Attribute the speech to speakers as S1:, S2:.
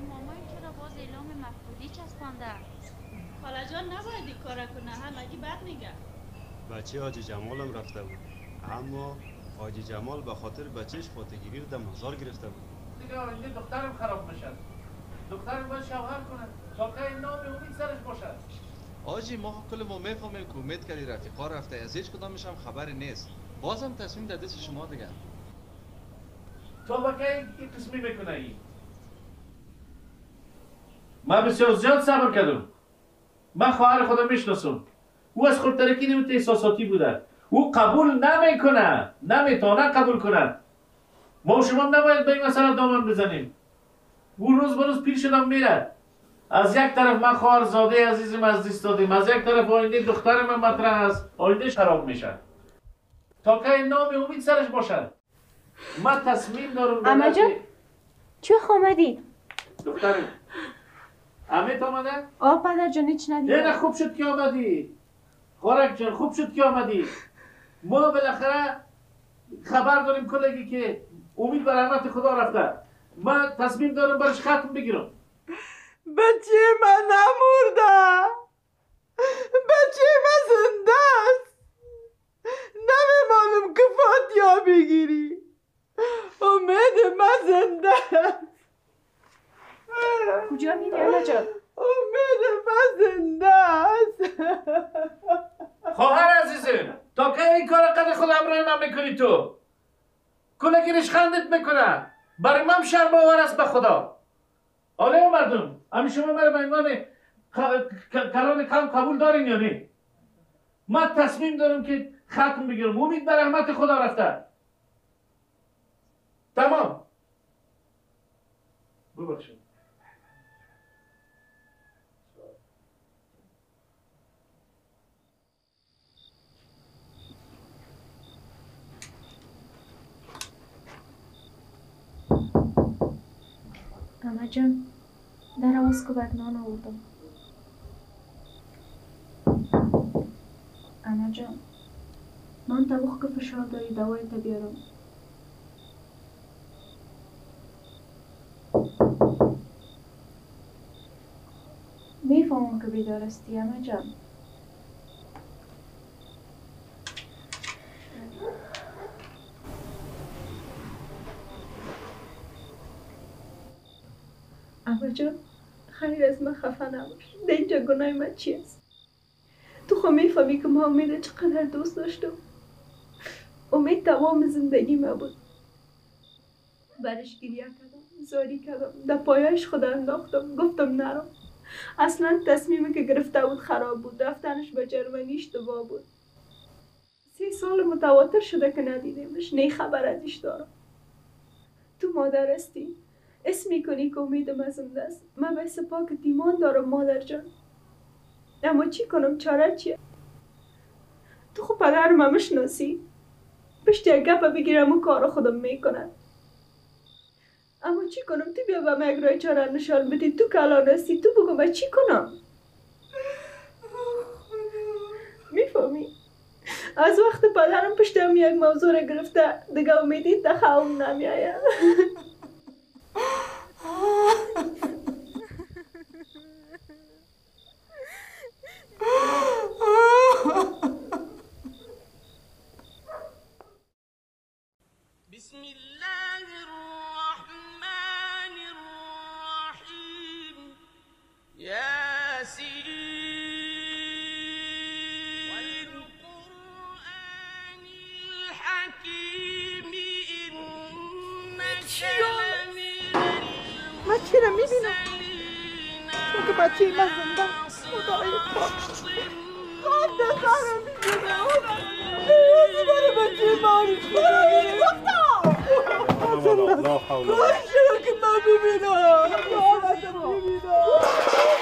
S1: مامان چرا باز اعلام مفقودی چسبانده؟
S2: خاله جان نباید این کار کنه، همگی بد میگه.
S3: بچه حاجی جمالم رفته بود، اما حاجی جمال به خاطر بچهش فاتگیری رو در مزار گرفته بود.
S4: دیگه آینده دخترم خراب میشه. دخترم باید شوهر کنه تا که این نام امید سرش باشه.
S5: آجی ما کل ما میفهمیم که امید کردی رفیقا رفته، از هیچ کدامش هم خبری نیست. بازم تصمیم در دست شما دیگه.
S4: تا بکه این قسمی میکنه این. من بسیار زیاد صبر کردم. من خواهر خودم میشناسم. او از خودترکی نمیت احساساتی بوده. او قبول نمیکنه، نمیتونه قبول کنه. ما شما نباید به این مسئله دامن بزنیم. او روز به روز پیر شدم میره. از یک طرف من خواهر زاده عزیزم از دست دادیم، از یک طرف آینده دختر من مطرح است، آیندهش خراب میشه. تا که این نام امید سرش باشه. من تصمیم دارم.
S6: اما جان چه آمدی؟
S4: دخترم امیت آمده؟
S6: پدر جان هیچ ندیدم.
S4: نه خوب شد که آمدی. خورک جان خوب شد که آمدی. ما بالاخره خبر داریم کلگی که امید بر رحمت خدا رفته. من تصمیم دارم برش ختم بگیرم.
S7: بچه من نمورده، بچه من زنده است. نمیمانم که فاتیا بگیری. امید من زنده است.
S6: کجا میری انا جان؟
S7: امید من زنده است.
S4: خواهر عزیزم تا که این کار قد خود همراه من میکنی تو کلگی رشخندت میکنه. برای من شرم آور است به خدا. آره مردم همین شما مرا به عنوان کلان کم قبول دارین یا نه؟ من تصمیم دارم که ختم بگیرم. امید به رحمت خدا رفته. تمام. ببخشید.
S6: اما جان در آواز که نان آوردم. اما جان نان طبخ که فشار داری دوای تا بیارم. میفهمم که بیدار استی اما جان. اما جان خیر از من خفه نباش. در اینجا گناه من چی است؟ تو خود میفهمی که ما امید چقدر دوست داشتم. امید تمام زندگی من بود. برش گریه کردم، زاری کردم، در پایش خود انداختم، گفتم نرم. اصلا تصمیمی که گرفته بود خراب بود. رفتنش به جرمنی اشتباه بود. 3 سال متواتر شده که ندیدیمش. نه خبر ازش دارم. تو مادر استی. اسم میکنی که امیدم از زنده است. من به سپاکت ایمان دارم مادر جان. اما چی کنم؟ چاره چیه؟ تو خب پدرم هم شناسی. پشت یک گپ بگیرم و کار خودم میکنم. اما چی کنم؟ تو بیا به من یک راه چاره نشان بدی. تو کلان هستی. تو بگو من چی کنم؟ میفهمی؟ از وقت پدرم پشتم یک موضوع گرفته دیگه امیدی تخوام نمیآید.
S8: بسم الله الرحمن الرحيم ياسين والقرآن الحكيم إنك
S7: من چرا میبینم؟ تو که بچه من زنده خدای پاک خواب دستانم میبینم. ایوزی برای بچه مارش برای گفتم من زنده است. باید شده که من ببینم. باید ببینم.